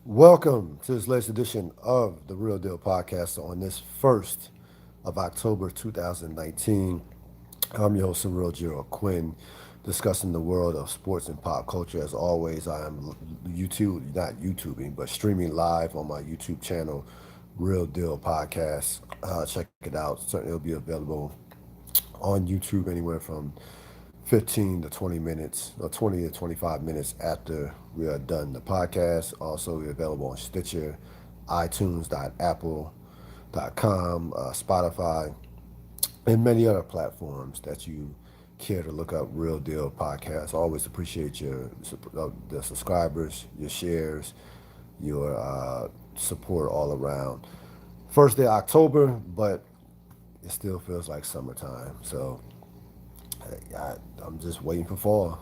Welcome to this latest edition of the Real Deal Podcast on this 1st of October 2019. I'm your host, Cyril Gerald-Quinn, discussing the world of sports and pop culture. As always, I am not YouTubing, but streaming live on my YouTube channel, Real Deal Podcast. Check it out. Certainly it'll be available on YouTube anywhere from 15 to 20 minutes, or 20 to 25 minutes after we are done the podcast. Also, we're available on Stitcher, iTunes.apple.com, Spotify, and many other platforms that you care to look up Real Deal Podcast. Always appreciate the subscribers, your shares, your support all around. First day of October, but it still feels like summertime. So I'm just waiting for fall.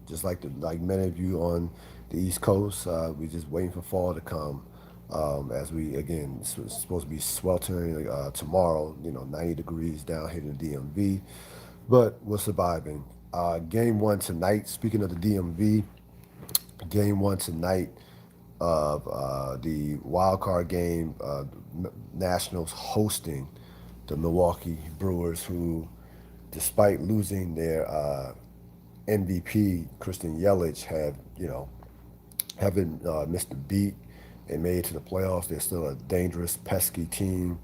Just like many of you on the East Coast, we're just waiting for fall to come. As we again, it's supposed to be sweltering tomorrow. 90 degrees down here in the DMV, but we're surviving. Game one tonight. Speaking of the DMV, game one tonight of the wild card game. Nationals hosting the Milwaukee Brewers, who, despite losing their MVP Christian Yelich, haven't missed a beat and made it to the playoffs. They're still a dangerous, pesky team,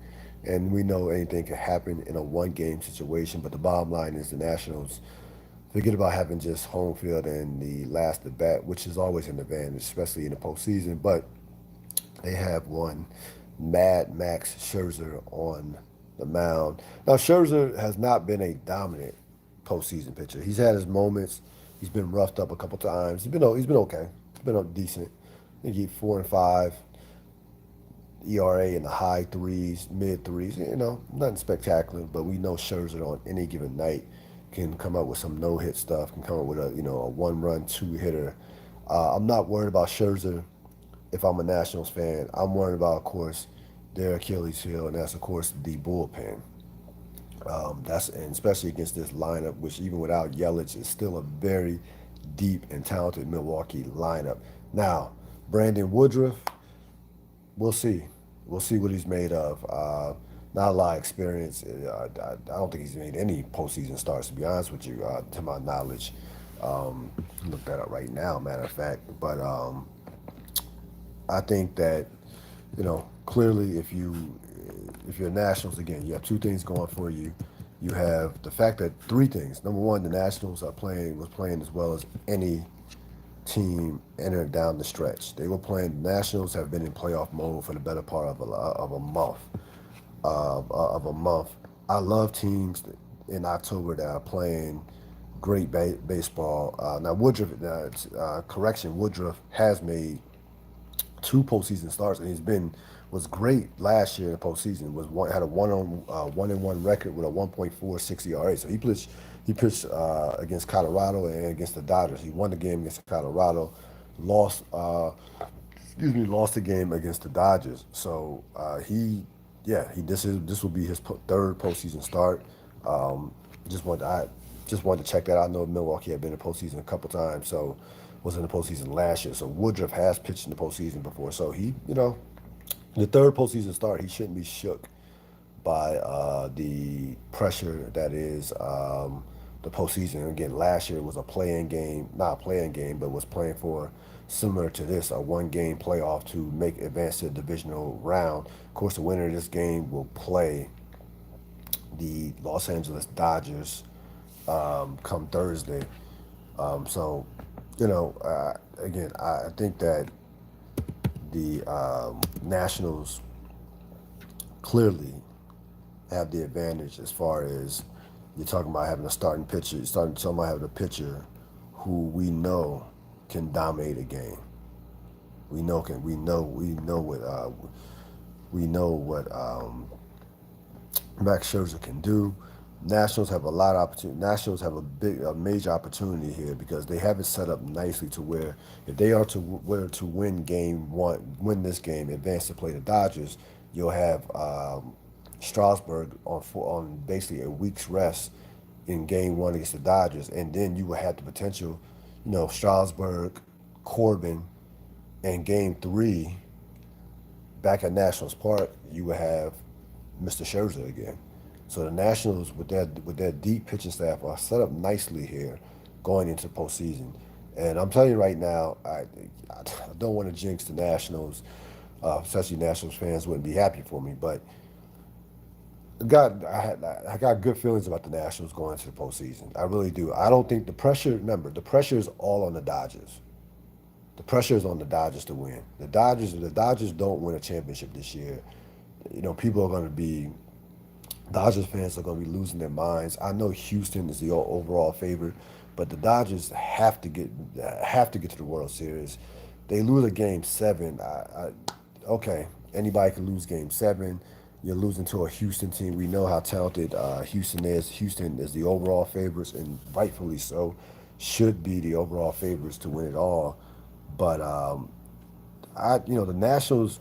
and we know anything can happen in a one-game situation. But the bottom line is the Nationals forget about having just home field in the last at bat, which is always an advantage, especially in the postseason. But they have one Mad Max Scherzer on the mound. Now Scherzer has not been a dominant postseason pitcher. He's had his moments. He's been roughed up a couple times. He's been okay. He's been decent. I think he 4-5 ERA in the high threes, mid threes. Nothing spectacular, but we know Scherzer on any given night can come up with some no hit stuff. Can come up with a 1 run 2 hitter. I'm not worried about Scherzer if I'm a Nationals fan. I'm worried about, of course, their Achilles heel, and that's of course the bullpen. And especially against this lineup, which even without Yelich is still a very deep and talented Milwaukee lineup. Now, Brandon Woodruff, we'll see. We'll see what he's made of. Not a lot of experience. I don't think he's made any postseason starts, to be honest with you, to my knowledge. Look that up right now, matter of fact. But I think that clearly, if you're Nationals, again, you have two things going for you. You have the fact that three things. Number one, the Nationals was playing as well as any team entered down the stretch. They were playing. The Nationals have been in playoff mode for the better part of a month. Of a month. I love teams in October that are playing great baseball. Now Woodruff, correction, Woodruff has made two postseason starts, and was great last year in the postseason. Had a 1-1 record with a 1.46 ERA. So he pitched against Colorado and against the Dodgers. He won the game against Colorado, lost lost the game against the Dodgers. So this will be his third postseason start. Um, just wanted to check that out. I know Milwaukee had been in the postseason a couple times, so was in the postseason last year. So Woodruff has pitched in the postseason before. So the third postseason start, he shouldn't be shook by the pressure that is the postseason. Again, last year was a play-in game, not a play-in game, but was playing for similar to this, a one-game playoff to make advance to the divisional round. Of course, the winner of this game will play the Los Angeles Dodgers come Thursday. So, again, I think that the Nationals clearly have the advantage as far as you're talking about having a starting pitcher. You're talking about having a pitcher who we know can dominate a game. We know what Max Scherzer can do. Nationals have a lot of opportunity. Nationals have a major opportunity here because they have it set up nicely to where if they were to win game one, win this game, advance to play the Dodgers, you'll have Strasburg on basically a week's rest in game one against the Dodgers, and then you will have the potential, Strasburg, Corbin, And game 3, back at Nationals Park, you would have Mr. Scherzer again. So the Nationals, with their deep pitching staff, are set up nicely here going into postseason. And I'm telling you right now, I don't want to jinx the Nationals, especially Nationals fans wouldn't be happy for me. But I got good feelings about the Nationals going into the postseason. I really do. I don't think the pressure. Remember, the pressure is all on the Dodgers. The pressure is on the Dodgers to win. The Dodgers don't win a championship this year. People are going to be Dodgers fans are going to be losing their minds. I know Houston is the overall favorite, but the Dodgers have to get to the World Series. They lose a game 7. Okay, anybody can lose game 7. You're losing to a Houston team. We know how talented Houston is. Houston is the overall favorites, and rightfully so, should be the overall favorites to win it all. But the Nationals.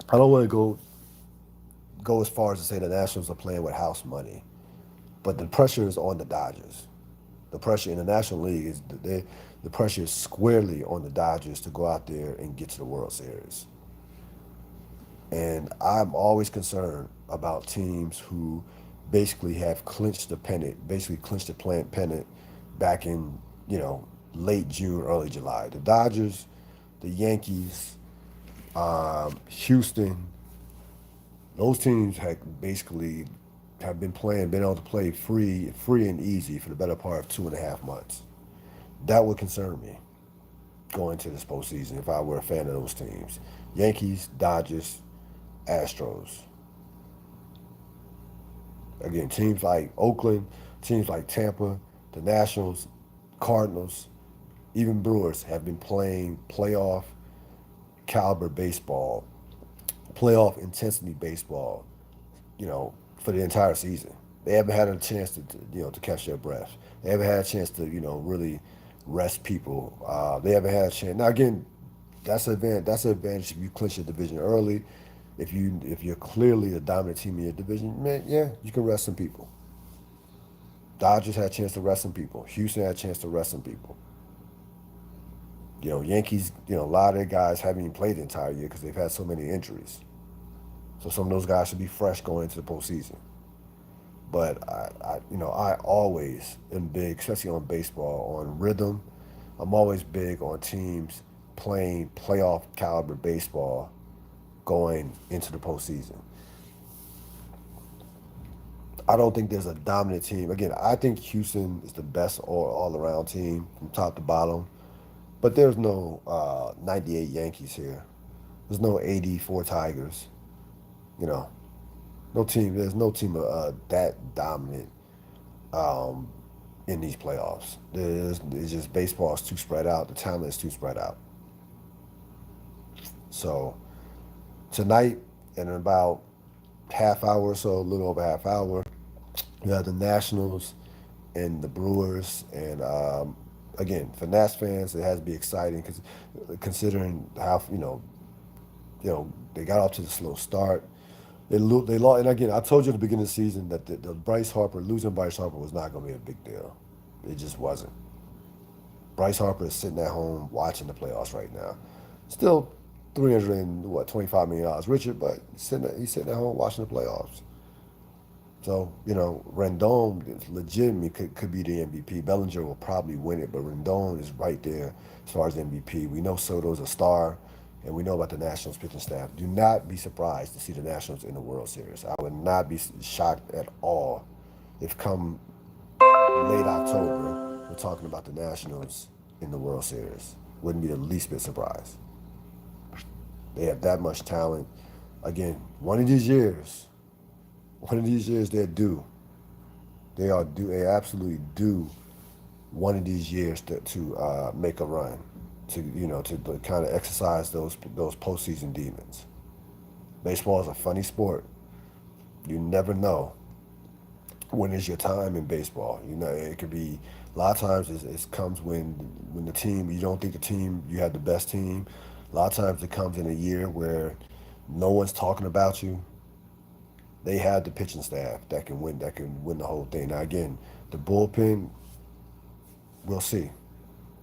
I don't want to go as far as to say the Nationals are playing with house money, but the pressure is on the Dodgers. The pressure in the National League the pressure is squarely on the Dodgers to go out there and get to the World Series. And I'm always concerned about teams who basically have clinched the pennant, pennant back in, late June, early July. The Dodgers, the Yankees, Houston, those teams have been able to play free and easy for the better part of 2.5 months. That would concern me going to this postseason if I were a fan of those teams. Yankees, Dodgers, Astros. Again, teams like Oakland, teams like Tampa, the Nationals, Cardinals, even Brewers have been playing playoff caliber baseball, playoff intensity baseball, for the entire season. They haven't had a chance to catch their breath. They haven't had a chance to, really rest people. They haven't had a chance. Now again, that's an advantage. That's an advantage if you clinch your division early. If you're clearly the dominant team in your division, man, yeah, you can rest some people. Dodgers had a chance to rest some people. Houston had a chance to rest some people. Yankees, a lot of their guys haven't even played the entire year because they've had so many injuries. So some of those guys should be fresh going into the postseason. But I always am big, especially on baseball, on rhythm. I'm always big on teams playing playoff caliber baseball going into the postseason. I don't think there's a dominant team. Again, I think Houston is the best all around team from top to bottom. But there's no 98 Yankees here. There's no 84 Tigers. You know, no team. There's no team that dominant in these playoffs. It's just baseball is too spread out. The talent is too spread out. So tonight, in about half hour or so, a little over half hour, you have the Nationals and the Brewers. And again, for Nats fans, it has to be exciting because considering how they got off to the slow start. They lost, and again, I told you at the beginning of the season that the losing Bryce Harper was not going to be a big deal. It just wasn't. Bryce Harper is sitting at home watching the playoffs right now. Still $325 million richer, but he's sitting at home watching the playoffs. So, Rendon legitimately could be the MVP. Bellinger will probably win it, but Rendon is right there as far as MVP. We know Soto's a star, and we know about the Nationals pitching staff. Do not be surprised to see the Nationals in the World Series. I would not be shocked at all if come late October, we're talking about the Nationals in the World Series. Wouldn't be the least bit surprised. They have that much talent. Again, one of these years, they're due. They are due. They absolutely due. One of these years to make a run, to kind of exercise those postseason demons. Baseball is a funny sport. You never know when is your time in baseball. It could be a lot of times it comes when the team you don't think you have the best team. A lot of times it comes in a year where no one's talking about you. They have the pitching staff that can win the whole thing. Now again, the bullpen, we'll see.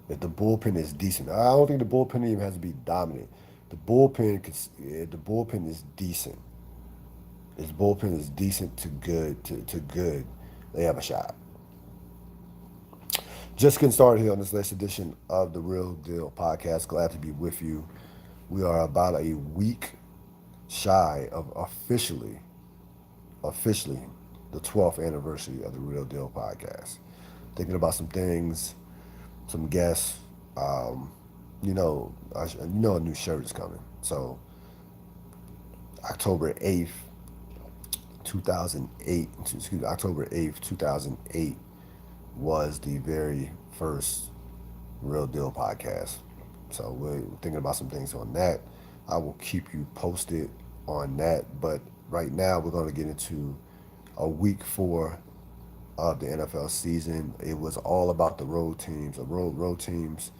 If the bullpen is decent, I don't think the bullpen even has to be dominant. If the bullpen is decent. If the bullpen is decent to good, they have a shot. Just getting started here on this latest edition of the Real Deal Podcast. Glad to be with you. We are about a week shy of officially, the 12th anniversary of the Real Deal Podcast. Thinking about some things, some guests. A new shirt is coming. So October 8th, 2008. Excuse me, October 8th, 2008 was the very first Real Deal Podcast. So we're thinking about some things on that. I will keep you posted on that. But right now we're going to get into a week 4 of the NFL season. It was all about the road teams. The road teams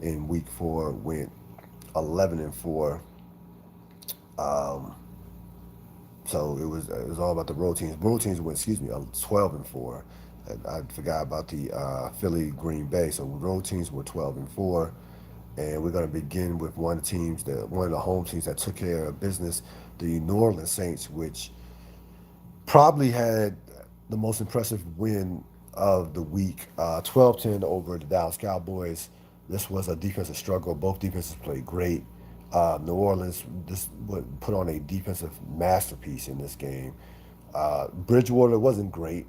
in week 4 went 11-4. Um, so it was all about the road teams. Road teams went 12-4. I forgot about the Philly Green Bay. So road teams were 12-4. And we're going to begin with one of the home teams that took care of business, the New Orleans Saints, which probably had the most impressive win of the week, 12-10 over the Dallas Cowboys. This was a defensive struggle. Both defenses played great. New Orleans just put on a defensive masterpiece in this game. Bridgewater wasn't great.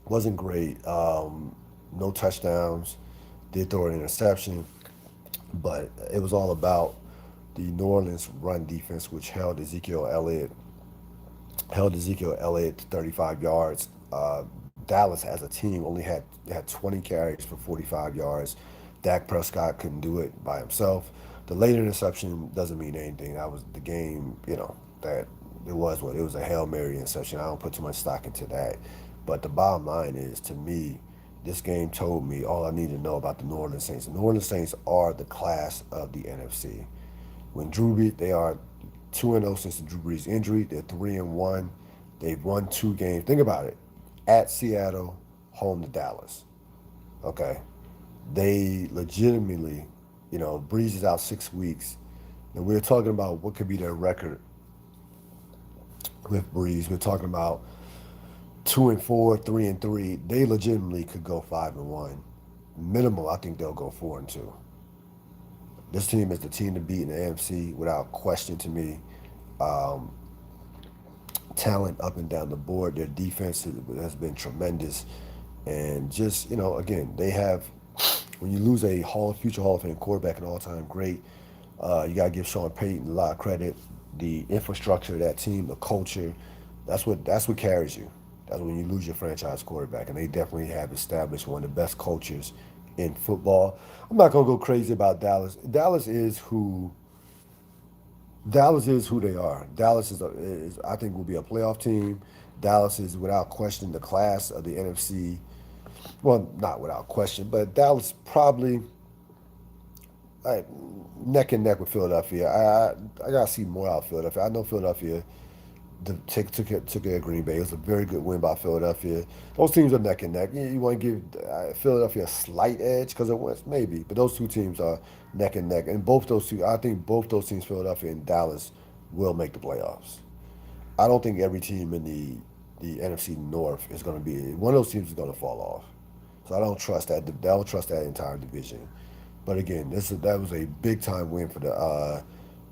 Wasn't great. No touchdowns. Did throw an interception, but it was all about the New Orleans run defense, which held Ezekiel Elliott to 35 yards. Dallas, as a team, only had 20 carries for 45 yards. Dak Prescott couldn't do it by himself. The late interception doesn't mean anything. That was the game, that it was what it was, a Hail Mary interception. I don't put too much stock into that. But the bottom line is, to me, this game told me all I need to know about the New Orleans Saints. The New Orleans Saints are the class of the NFC. They are 2-0 since the Drew Brees injury. They're 3-1. They've won 2 games. Think about it. At Seattle, home to Dallas. Okay. They legitimately, Brees is out 6 weeks. And we're talking about what could be their record with Brees. We're talking about 2-4, 3-3. They legitimately could go 5-1. Minimum, I think they'll go 4-2. This team is the team to beat in the AFC without question to me. Um, Talent up and down the board. Their defense has been tremendous. And just, again, they have, when you lose a future Hall of Fame quarterback, an all-time great, you got to give Sean Payton a lot of credit. The infrastructure of that team, the culture, that's what carries you. That's when you lose your franchise quarterback. And they definitely have established one of the best cultures in football. I'm not going to go crazy about Dallas. Dallas is who they are. Dallas is I think, will be a playoff team. Dallas is, without question, the class of the NFC. Well, not without question, but Dallas probably, like, neck and neck with Philadelphia. I got to see more out of Philadelphia. I know Philadelphia took care of Green Bay. It was a very good win by Philadelphia. Those teams are neck and neck. You want to give Philadelphia a slight edge because it was, maybe, but those two teams are neck and neck. And I think both those teams, Philadelphia and Dallas, will make the playoffs. I don't think every team in the NFC North is going to be, one of those teams is going to fall off. So I don't trust that. I don't trust that entire division. But again, that was a big time win for the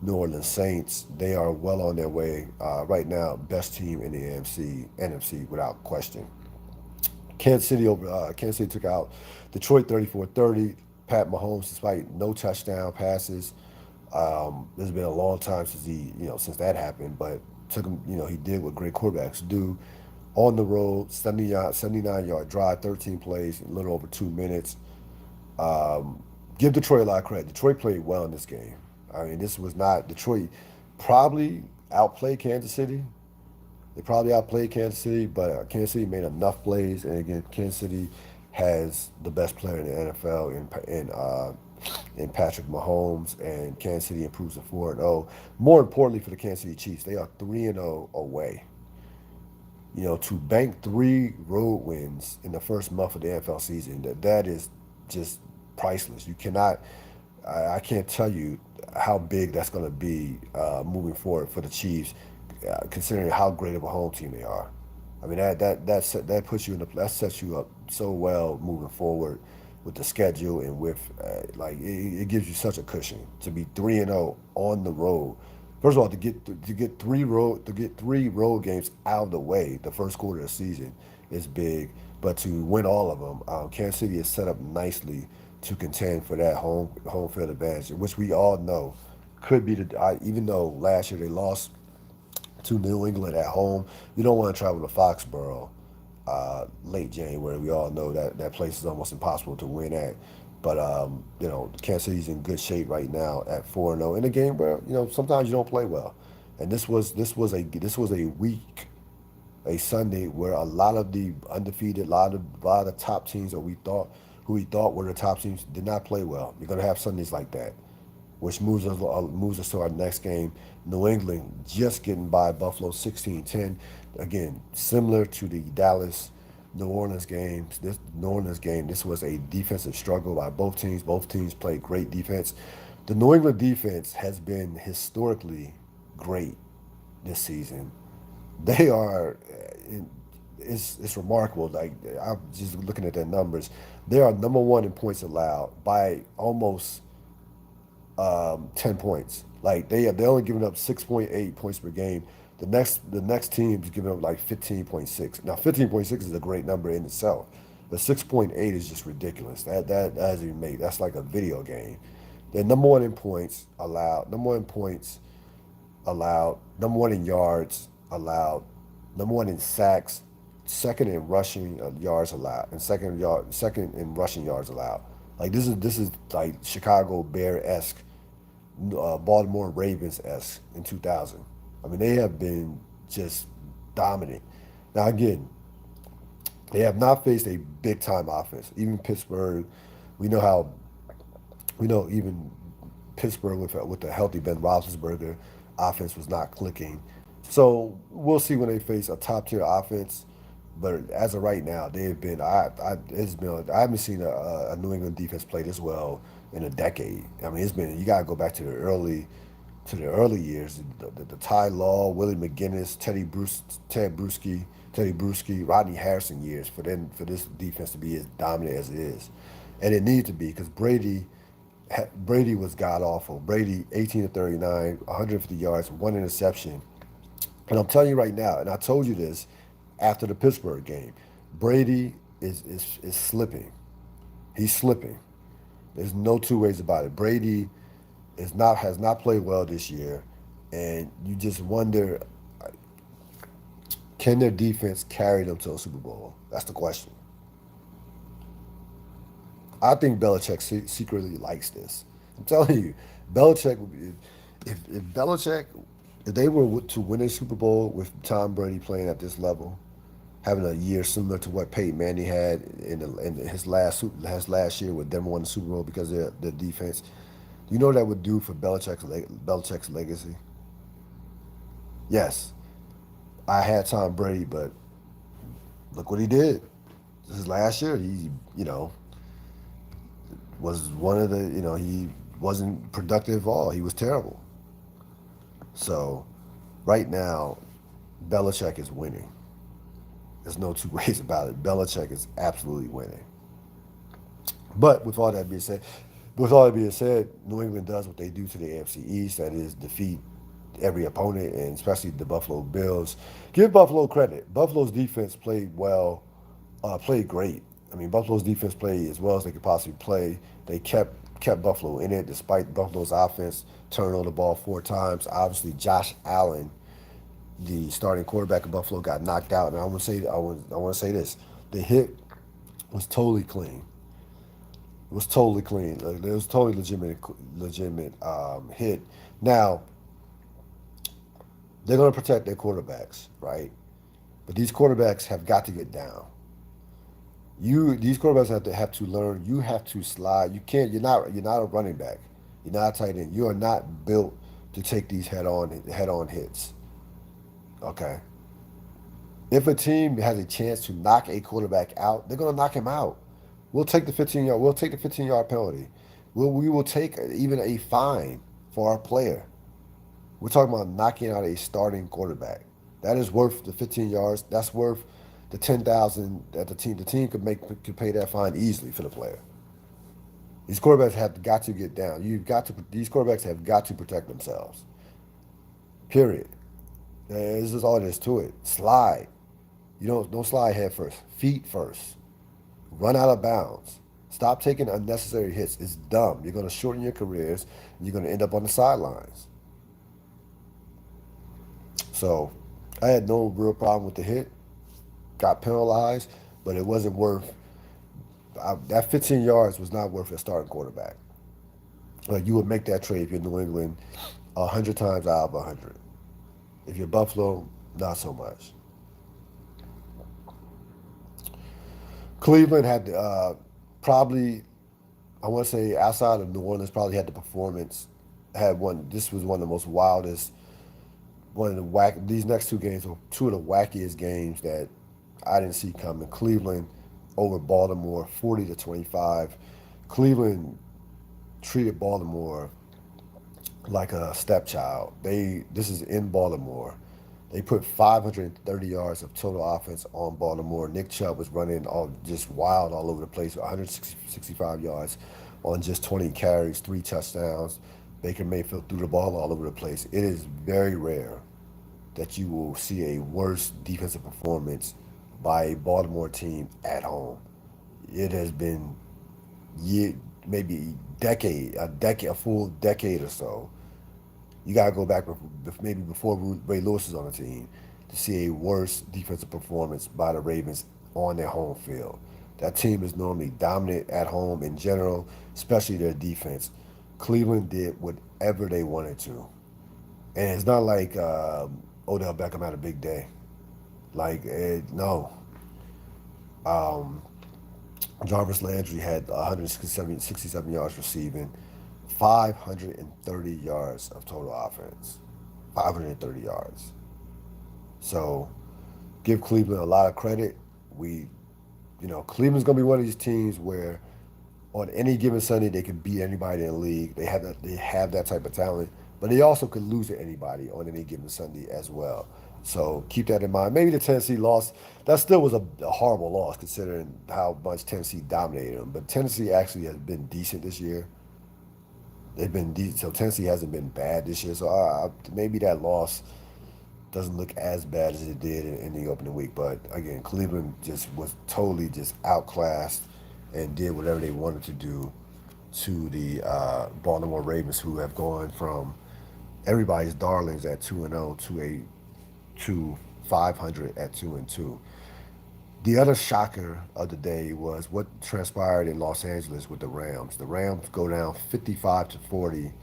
New Orleans Saints. They are well on their way right now. Best team in the NFC without question. Kansas City took out Detroit 34-30. Pat Mahomes, despite no touchdown passes, it's been a long time since that happened. But took him, he did what great quarterbacks do. On the road, 79-yard drive, 13 plays, in a little over 2 minutes. Give Detroit a lot of credit. Detroit played well in this game. I mean, this was not Detroit. Probably outplayed Kansas City. They probably outplayed Kansas City, but Kansas City made enough plays. And again, Kansas City has the best player in the NFL in Patrick Mahomes, and Kansas City improves to 4-0. More importantly for the Kansas City Chiefs, they are 3-0 away. To bank 3 road wins in the first month of the NFL season, that is just priceless. You cannot. I can't tell you how big that's going to be moving forward for the Chiefs, considering how great of a home team they are. I mean that puts you in the that sets you up so well moving forward with the schedule and with it gives you such a cushion to be 3-0 on the road. First of all, to get three road games out of the way the first quarter of the season is big, but to win all of them, Kansas City is set up nicely to contend for that home field advantage, which we all know could be even though last year they lost to New England at home. You don't want to travel to Foxborough late January. We all know that that place is almost impossible to win at. But Kansas City's in good shape right now at 4-0 in a game where sometimes you don't play well, and this was a week, a Sunday where a lot of the undefeated, a lot of the top teams that we thought were the top teams did not play well. You're gonna have Sundays like that, which moves us to our next game. New England just getting by Buffalo 16-10. Again, similar to the Dallas New Orleans games. This was a defensive struggle by both teams. Both teams played great defense. The New England defense has been historically great this season. They are. It's remarkable. Like, I'm just looking at their numbers. They are number one in points allowed by almost 10 points. Like they only giving up 6.8 points per game. The next team is giving up like 15.6. Now 15.6 is a great number in itself, but 6.8 is just ridiculous. That doesn't even make that's like a video game. They're number one in points allowed, number one in points allowed, number one in yards allowed, number one in sacks, second in rushing yards allowed, and second in rushing yards allowed. Like this is like Chicago Bear esque, Baltimore Ravens esque in 2000. I mean, they have been just dominant. Now again, they have not faced a big time offense. Even Pittsburgh, we know how we know even Pittsburgh with a healthy Ben Roethlisberger offense was not clicking. So we'll see when they face a top tier offense. But as of right now, they've been. I haven't seen a New England defense play this well in a decade. I mean, it's been. You gotta go back to the early years. The Ty Law, Willie McGinnis, Teddy Bruschi, Rodney Harrison years for this defense to be as dominant as it is, and it needed to be because Brady was god awful. Brady 18 to 39, 150 yards, one interception. And I'm telling you right now, and I told you this after the Pittsburgh game, Brady is slipping. He's slipping. There's no two ways about it. Brady has not played well this year, and you just wonder, can their defense carry them to a Super Bowl? That's the question. I think Belichick secretly likes this. I'm telling you, Belichick would be, if Belichick if they were to win a Super Bowl with Tom Brady playing at this level, having a year similar to what Peyton Manning had in his last year with them won the Super Bowl because of their defense. You know what that would do for Belichick's legacy? Yes, I had Tom Brady, but look what he did. His last year, he was one of the he wasn't productive at all. He was terrible. So right now, Belichick is winning. There's no two ways about it. Belichick is absolutely winning. But with all that being said, New England does what they do to the AFC East. That is defeat every opponent, and especially the Buffalo Bills. Give Buffalo credit. Buffalo's defense played well, played great. I mean, Buffalo's defense played as well as they could possibly play. They kept Buffalo in it despite Buffalo's offense turning on the ball 4 times. Obviously, Josh Allen, the starting quarterback of Buffalo, got knocked out. And I want to say this: the hit was totally clean. It was totally clean. Like, it was totally legitimate hit. Now they're going to protect their quarterbacks, right? But these quarterbacks have got to get down. These quarterbacks have to learn. You have to slide. You can't. You're not a running back. You're not a tight end. You are not built to take these head on hits. Okay. If a team has a chance to knock a quarterback out, they're going to knock him out. We'll take the 15 yard. We'll take the 15-yard penalty. We will take even a fine for our player. We're talking about knocking out a starting quarterback. That is worth the 15 yards. That's worth the 10,000 that the team could pay that fine easily for the player. These quarterbacks have got to get down. These quarterbacks have got to protect themselves. Period. This is all there is to it. Slide. You don't slide head first. Feet first. Run out of bounds. Stop taking unnecessary hits. It's dumb. You're going to shorten your careers, and you're going to end up on the sidelines. So I had no real problem with the hit. Got penalized, but it wasn't worth. That 15 yards was not worth a starting quarterback. Like you would make that trade if you're New England 100 times out of 100. If you're Buffalo, not so much. Cleveland had probably, I want to say, outside of New Orleans, probably had the performance. Had one. This was one of the most wildest. One of the whack. These next two games were two of the wackiest games that I didn't see coming. Cleveland over Baltimore, 40-25. Cleveland treated Baltimore like a stepchild. This is in Baltimore. They put 530 yards of total offense on Baltimore. Nick Chubb was running all just wild all over the place, 165 yards on just 20 carries, 3 touchdowns. Baker Mayfield threw the ball all over the place. It is very rare that you will see a worse defensive performance by a Baltimore team at home. It has been maybe a full decade or so. You gotta go back maybe before Ray Lewis was on the team to see a worse defensive performance by the Ravens on their home field. That team is normally dominant at home in general, especially their defense. Cleveland did whatever they wanted to, and it's not like Odell Beckham had a big day. No. Um, Jarvis Landry had 167 yards receiving, 530 yards of total offense. 530 yards. So give Cleveland a lot of credit. Cleveland's going to be one of these teams where on any given Sunday they can beat anybody in the league. They have that type of talent, but they also could lose to anybody on any given Sunday as well. So keep that in mind. Maybe the Tennessee loss, that still was a horrible loss considering how much Tennessee dominated them. But Tennessee actually has been decent this year. They've been decent, so Tennessee hasn't been bad this year. So maybe that loss doesn't look as bad as it did in the opening week. But again, Cleveland just was totally just outclassed and did whatever they wanted to do to the Baltimore Ravens, who have gone from everybody's darlings at 2-0 to 500 at 2-2. The other shocker of the day was what transpired in Los Angeles with the Rams. The Rams go down 55-40.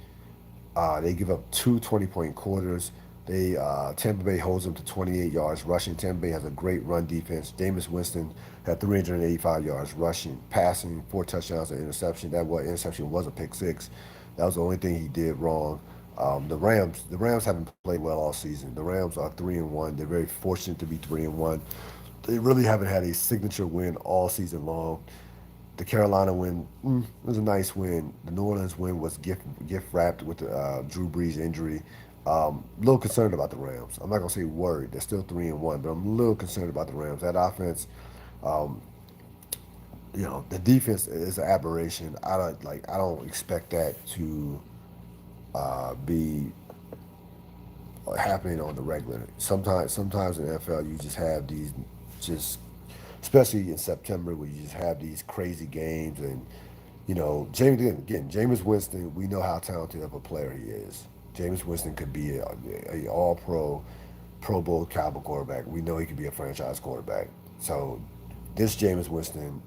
They give up two 20-point quarters. Tampa Bay holds them to 28 yards rushing. Tampa Bay has a great run defense. Jameis Winston had 385 yards rushing, passing, 4 touchdowns, and interception. That interception was a pick six. That was the only thing he did wrong. The Rams haven't played well all season. The Rams are 3-1. They're very fortunate to be 3-1. They really haven't had a signature win all season long. The Carolina win was a nice win. The New Orleans win was gift wrapped with the Drew Brees injury. A little concerned about the Rams. I'm not gonna say worried. They're still 3-1, but I'm a little concerned about the Rams. That offense, um, the defense is an aberration. I don't expect that to be happening on the regular. Sometimes in the NFL, you just have these, just especially in September, where you just have these crazy games. And Jameis Winston, we know how talented of a player he is. Jameis Winston could be a All-Pro, Pro Bowl caliber quarterback. We know he could be a franchise quarterback. So this Jameis Winston,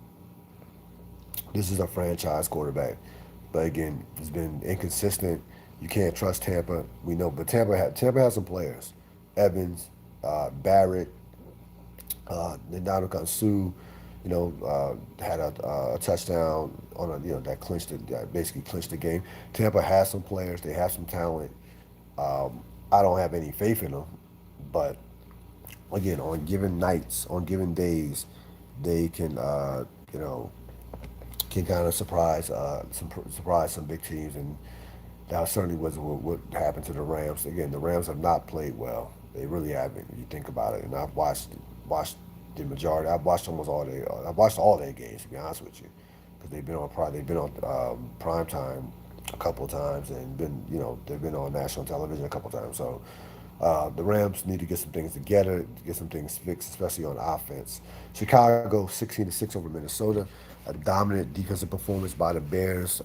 this is a franchise quarterback. But again, he's been inconsistent. You can't trust Tampa. We know, but Tampa has some players. Evans, Barrett, Ndamukong Suh, had a touchdown on that basically clinched the game. Tampa has some players. They have some talent. I don't have any faith in them, but again, on given nights, on given days, they can can kind of surprise some big teams, and that certainly was what happened to the Rams. Again, the Rams have not played well. They really haven't. You think about it, and I've watched the majority. I've watched almost all their. I've watched all their games, to be honest with you, because they've been on prime time a couple of times, and they've been on national television a couple of times. So the Rams need to get some things together, get some things fixed, especially on offense. Chicago 16-6 over Minnesota. A dominant defensive performance by the Bears.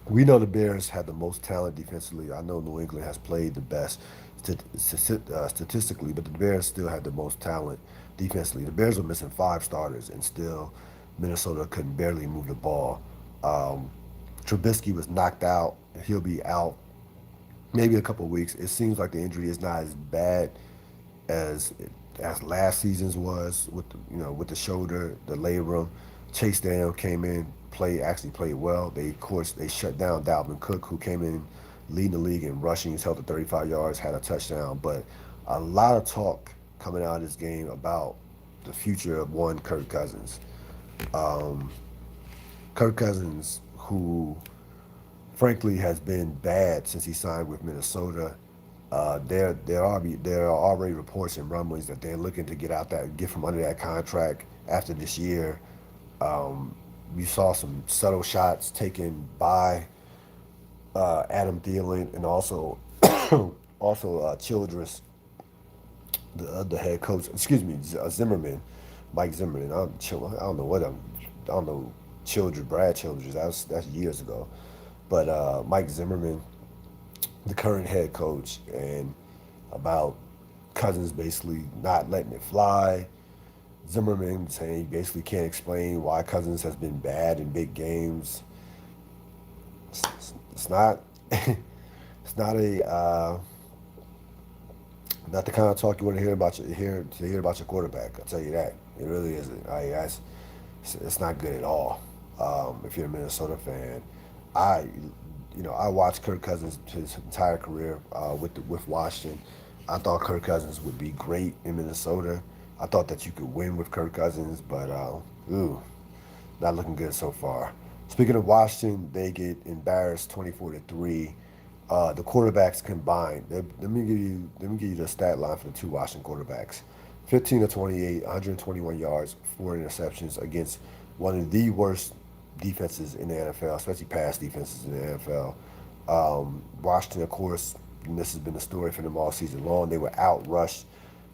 We know the Bears had the most talent defensively. I know New England has played the best statistically, but the Bears still had the most talent defensively. The Bears were missing five starters, and still Minnesota couldn't barely move the ball. Um, Trubisky was knocked out. He'll be out maybe a couple of weeks. It seems like the injury is not as bad as last season's was with with the shoulder, the labrum. Chase Daniel came in, played well. Of course they shut down Dalvin Cook, who came in leading the league in rushing. He's held to 35 yards, had a touchdown. But a lot of talk coming out of this game about the future of one Kirk Cousins. Um, Kirk Cousins, who frankly has been bad since he signed with Minnesota. There are already reports and rumblings that they're looking to get from under that contract after this year. Um, we saw some subtle shots taken by Adam Thielen and also Childress, the head coach. Excuse me, Zimmerman, Mike Zimmerman. I don't know I don't know Brad Childress. That's years ago. But Mike Zimmerman, the current head coach, and about Cousins basically not letting it fly. Zimmerman saying he basically can't explain why Cousins has been bad in big games. It's not it's not a not the kind of talk you want to hear about your quarterback. I'll tell you that. It really isn't. It's not good at all. If you're a Minnesota fan, I I watched Kirk Cousins his entire career with Washington. I thought Kirk Cousins would be great in Minnesota. I thought that you could win with Kirk Cousins, but not looking good so far. Speaking of Washington, they get embarrassed 24-3. The quarterbacks combined. Let me give you the stat line for the two Washington quarterbacks. 15 to 28, 121 yards, four interceptions against one of the worst defenses in the NFL, especially pass defenses in the NFL. Washington, of course, and this has been the story for them all season long. They were outrushed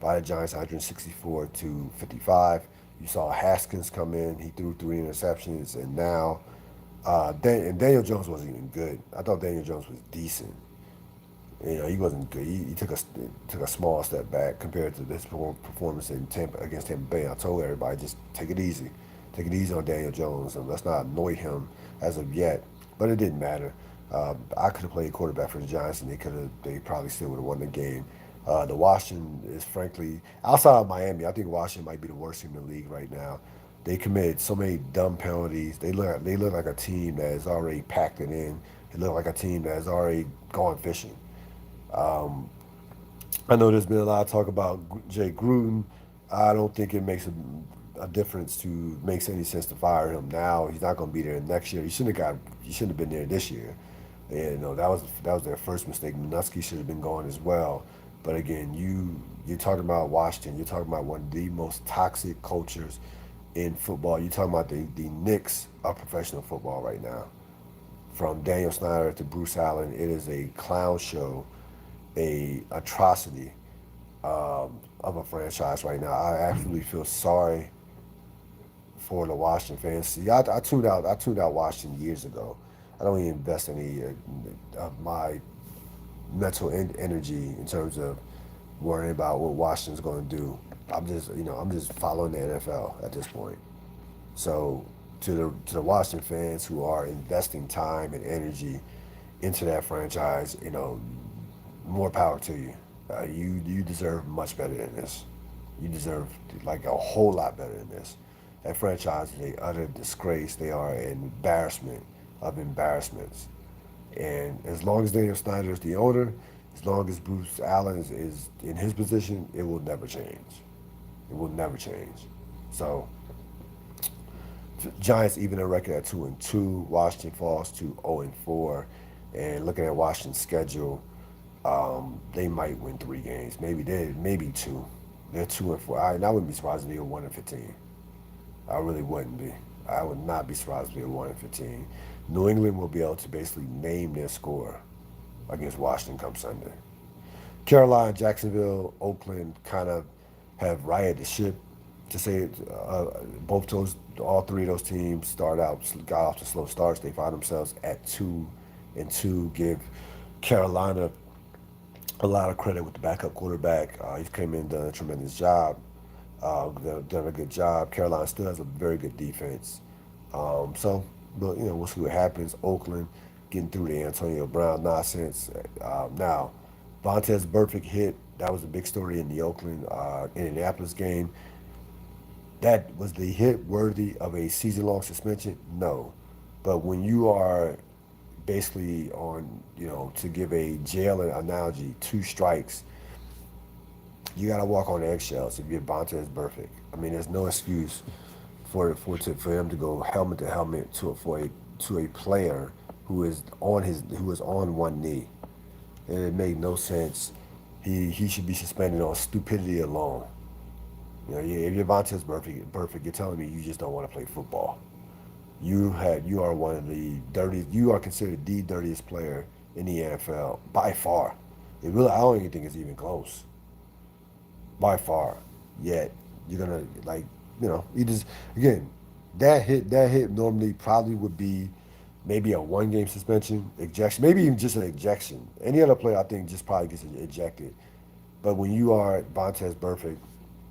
by the Giants 164-55. You saw Haskins come in. He threw three interceptions, and now Daniel Jones wasn't even good. I thought Daniel Jones was decent. He wasn't good. He took a small step back compared to this performance in against Tampa Bay. I told everybody, just take it easy. Take it easy on Daniel Jones, and let's not annoy him as of yet. But it didn't matter. I could have played quarterback for the Giants, and they probably still would have won the game. The Washington is frankly outside of Miami. I think Washington might be the worst team in the league right now. They committed so many dumb penalties. They look like a team that has already packed it in. They look like a team that has already gone fishing. Um, I know there's been a lot of talk about Jay Gruden. I don't think it makes a difference makes any sense to fire him now. He's not going to be there next year. He shouldn't have been there this year. And, that was their first mistake. Minuski should have been gone as well. But again, you're talking about Washington. You're talking about one of the most toxic cultures in football. You're talking about the Knicks of professional football right now. From Daniel Snyder to Bruce Allen, it is a clown show, a atrocity of a franchise right now. I actually feel sorry for the Washington fans. See, I tuned out Washington years ago. I don't even invest any of my mental energy in terms of worrying about what Washington's going to do. I'm just following the NFL at this point. So to the Washington fans who are investing time and energy into that franchise, more power to you. You deserve much better than this. You deserve like a whole lot better than this. That franchise is a utter disgrace. They are an embarrassment of embarrassments. And as long as Daniel Snyder is the owner, as long as Bruce Allen is in his position, it will never change. It will never change. So Giants even a record at 2-2. Washington falls to 0-4, and looking at Washington's schedule, they might win 3 games. Maybe two. They're 2-4. And I wouldn't be surprised if they were 1-15. I really wouldn't be. I would not be surprised if they were 1-15. New England will be able to basically name their score against Washington come Sunday. Carolina, Jacksonville, Oakland kind of have righted the ship. To say all three of those teams got off to slow starts. They find themselves at 2-2. Give Carolina a lot of credit with the backup quarterback. He's came in and done a tremendous job. Done a good job. Carolina still has a very good defense. But we'll see what happens. Oakland getting through the Antonio Brown nonsense. Now, Vontaze Burfict hit. That was a big story in the Oakland Indianapolis game. That was the hit worthy of a season-long suspension? No. But when you are basically on, to give a jail analogy, 2 strikes, you got to walk on eggshells if you're Vontaze Burfict. I mean, there's no excuse for him to go helmet to helmet to a player who is on one knee. And it made no sense. He should be suspended on stupidity alone. If you're Vontaze Burfict, you're telling me you just don't want to play football. You are one of the dirtiest. You are considered the dirtiest player in the NFL by far. I don't even think it's even close. By far. Yet you're gonna you just again that hit normally probably would be maybe a 1 game suspension, ejection, maybe even just an ejection. Any other player I think just probably gets ejected. But when you are Vontaze Burfict,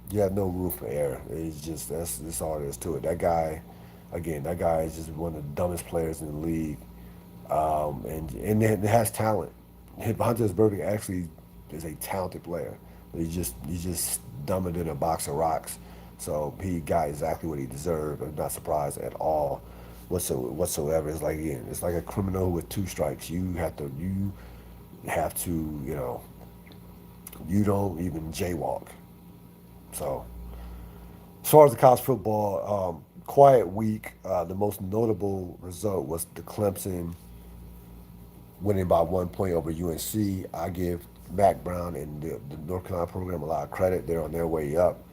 you have no room for error. It's just that's all there is to it. That guy is just one of the dumbest players in the league, and it has talent. Vontaze Burfict actually is a talented player, but he's just dumber than a box of rocks. So he got exactly what he deserved. I'm not surprised at all, whatsoever. It's like a criminal with 2 strikes. You have to you don't even jaywalk. So, as far as the college football, quiet week. The most notable result was the Clemson winning by 1 point over UNC. I give Mac Brown and the North Carolina program a lot of credit. They're on their way up.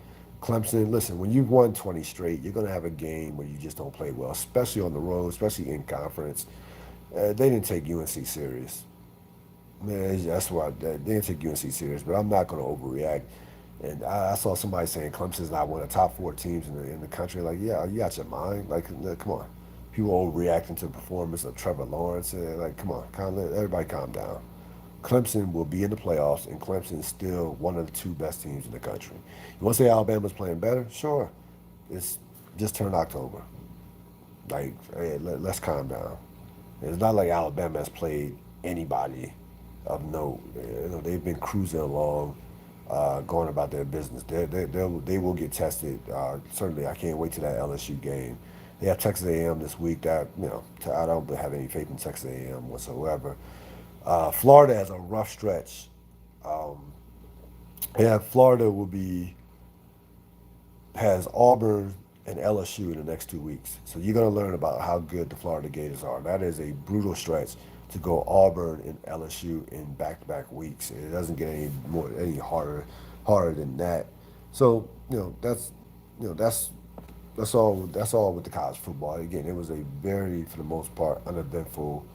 Clemson, listen, when you've won 20 straight, you're going to have a game where you just don't play well, especially on the road, especially in conference. They didn't take UNC serious. Man, that's why they didn't take UNC serious, but I'm not going to overreact. And I saw somebody saying Clemson's not one of the top 4 teams in the country. Like, yeah, you got your mind. Like, come on. People overreacting to the performance of Trevor Lawrence. Come on, everybody calm down. Clemson will be in the playoffs, and Clemson is still one of the 2 best teams in the country. You want to say Alabama's playing better? Sure. It's just turned October. Like, hey, let's calm down. It's not like Alabama has played anybody of note. They've been cruising along, going about their business. They will get tested. Certainly, I can't wait to that LSU game. They have Texas A&M this week. I don't have any faith in Texas A&M whatsoever. Florida has a rough stretch. Florida has Auburn and LSU in the next 2 weeks. So you're going to learn about how good the Florida Gators are. That is a brutal stretch to go Auburn and LSU in back-to-back weeks. It doesn't get any harder than that. So that's all with the college football. Again, it was a very, for the most part, uneventful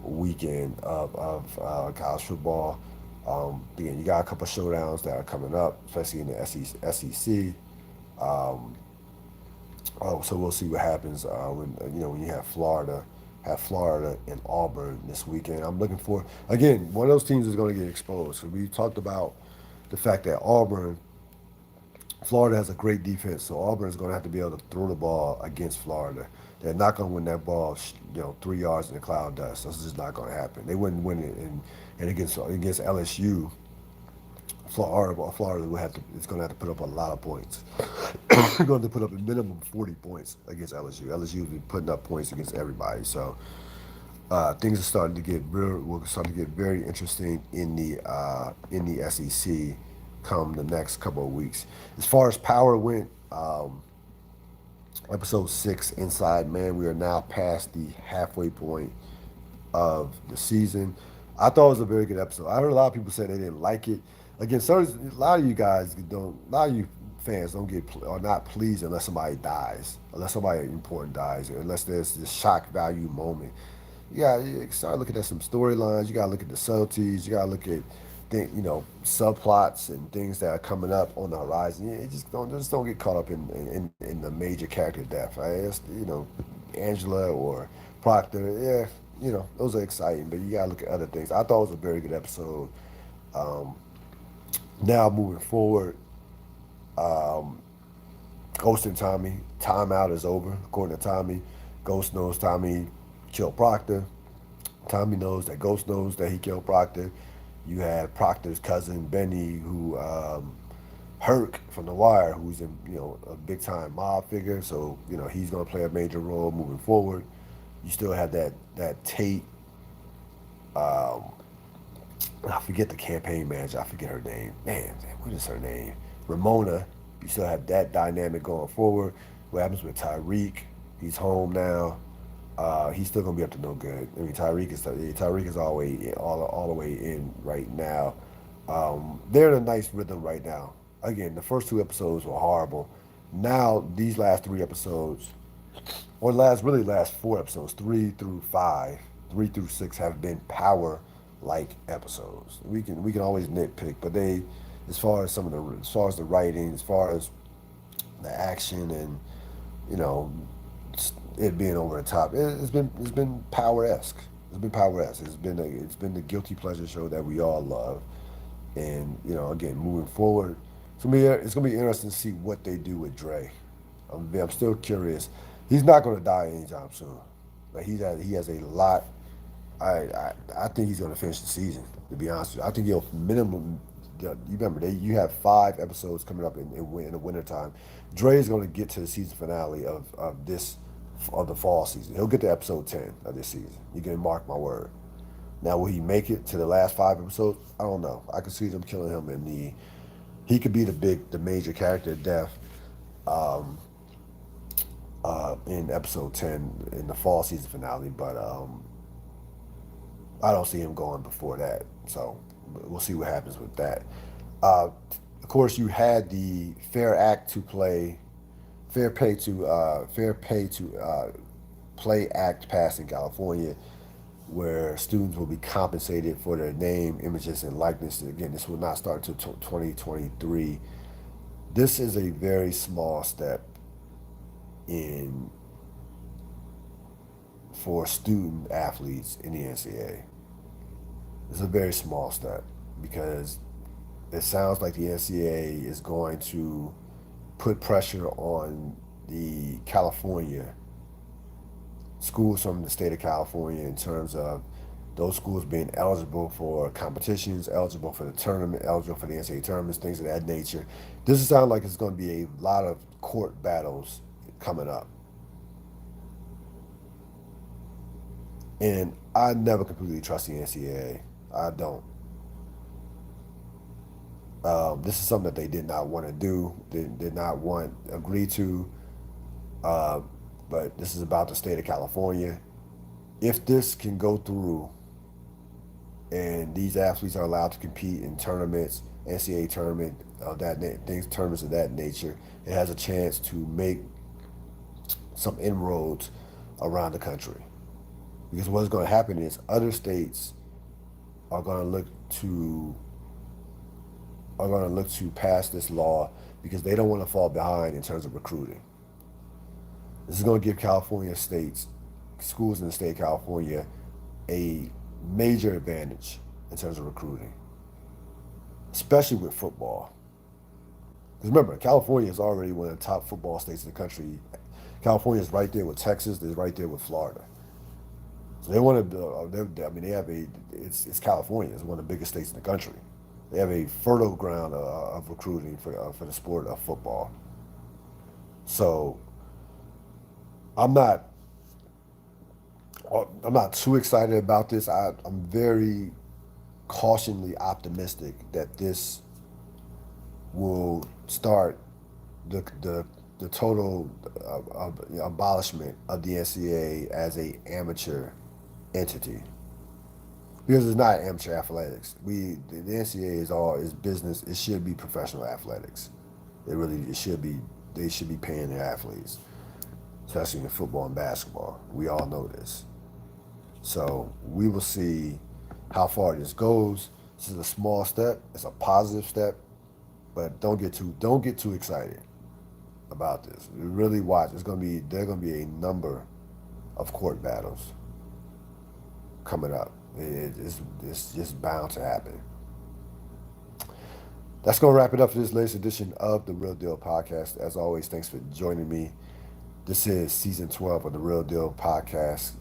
weekend of college football. Again, you got a couple of showdowns that are coming up, especially in the SEC. So we'll see what happens when you have Florida and Auburn this weekend. I'm looking for, again, one of those teams is going to get exposed. So we talked about the fact that Florida has a great defense, so Auburn is going to have to be able to throw the ball against Florida. They're not going to win that ball, 3 yards in the cloud dust. That's just not going to happen. They wouldn't win it, and against LSU, Florida is going to have to put up a lot of points. They're going to put up a minimum 40 points against LSU. LSU has been putting up points against everybody. So things are starting to get very interesting in the SEC come the next couple of weeks. As far as power went, Episode 6, Inside Man. We are now past the halfway point of the season. I thought it was a very good episode. I heard a lot of people say they didn't like it. Again, a lot of you guys don't, a lot of you fans don't get are not pleased unless somebody dies, unless somebody important dies, or unless there's this shock value moment. You start looking at some storylines. You got to look at the subtleties. You got to look at subplots and things that are coming up on the horizon. Yeah, just don't get caught up in the major character death. Right? Angela or Proctor. Yeah, those are exciting, but you got to look at other things. I thought it was a very good episode. Um, Now moving forward, um, Ghost and Tommy, timeout is over. According to Tommy, Ghost knows Tommy killed Proctor. Tommy knows that Ghost knows that he killed Proctor. You have Proctor's cousin Benny, who Herc from The Wire, who's a big time mob figure. So he's going to play a major role moving forward. You still have that Tate. Um, I forget the campaign manager. I forget her name. Man, what is her name? Ramona. You still have that dynamic going forward. What happens with Tyreek? He's home now. He's still gonna be up to no good. I mean, Tyreek is all the way in right now. They're in a nice rhythm right now. Again, the first 2 episodes were horrible. Now these last 3 episodes, or last 4 episodes, 3 through 5, 3 through 6 have been power like episodes. We can always nitpick, but as far as the writing, as far as the action, and you know it being over the top, it's been power esque. It's been power esque. It's been the guilty pleasure show that we all love. And again, moving forward, it's gonna be interesting to see what they do with Dre. I'm still curious. He's not gonna die anytime soon. Like he has a lot. I think he's gonna finish the season. To be honest with you, I think he'll minimum. You remember you have 5 episodes coming up in the wintertime. Dre is going to get to the season finale of the fall season. He'll get to episode 10 of this season. You can mark my word. Now, will he make it to the last 5 episodes? I don't know. I could see them killing him he could be the major character of death um, in episode 10 in the fall season finale, but I don't see him going before that. So we'll see what happens with that. Uh, of course, you had the fair pay to play act pass in California, where students will be compensated for their name, images, and likeness. Again, this will not start until 2023. This is a very small step in for student athletes in the NCAA. It's a very small step because it sounds like the NCAA is going to put pressure on the California schools from the state of California in terms of those schools being eligible for competitions, eligible for the tournament, eligible for the NCAA tournaments, things of that nature. This sounds like it's going to be a lot of court battles coming up. And I never completely trust the NCAA. I don't. This is something that they did not want to do, did not agree to. Uh, but this is about the state of California. If this can go through and these athletes are allowed to compete in tournaments, NCAA tournament, tournaments of that nature, it has a chance to make some inroads around the country. Because what's going to happen is other states are going to look to pass this law because they don't want to fall behind in terms of recruiting. This is going to give schools in the state of California, a major advantage in terms of recruiting, especially with football. Because remember, California is already one of the top football states in the country. California is right there with Texas. They're right there with Florida. So they want to. They have It's California. It's one of the biggest states in the country. They have a fertile ground of recruiting for the sport of football. So I'm not I'm not too excited about this. I'm very cautiously optimistic that this will start the the total abolishment of the NCAA as a amateur entity, because it's not amateur athletics. The NCAA is business. It should be professional athletics. It should be. They should be paying their athletes, especially in football and basketball. We all know this. So we will see how far this goes. This is a small step. It's a positive step, but don't get too excited about this. Really watch. There are gonna be a number of court battles coming up. It's just bound to happen. That's going to wrap it up for this latest edition of the Ril Dil Podcast. As always, thanks for joining me. This is season 12 of the Ril Dil Podcast,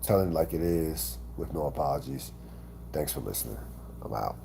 telling it like it is with no apologies. Thanks for listening. I'm out.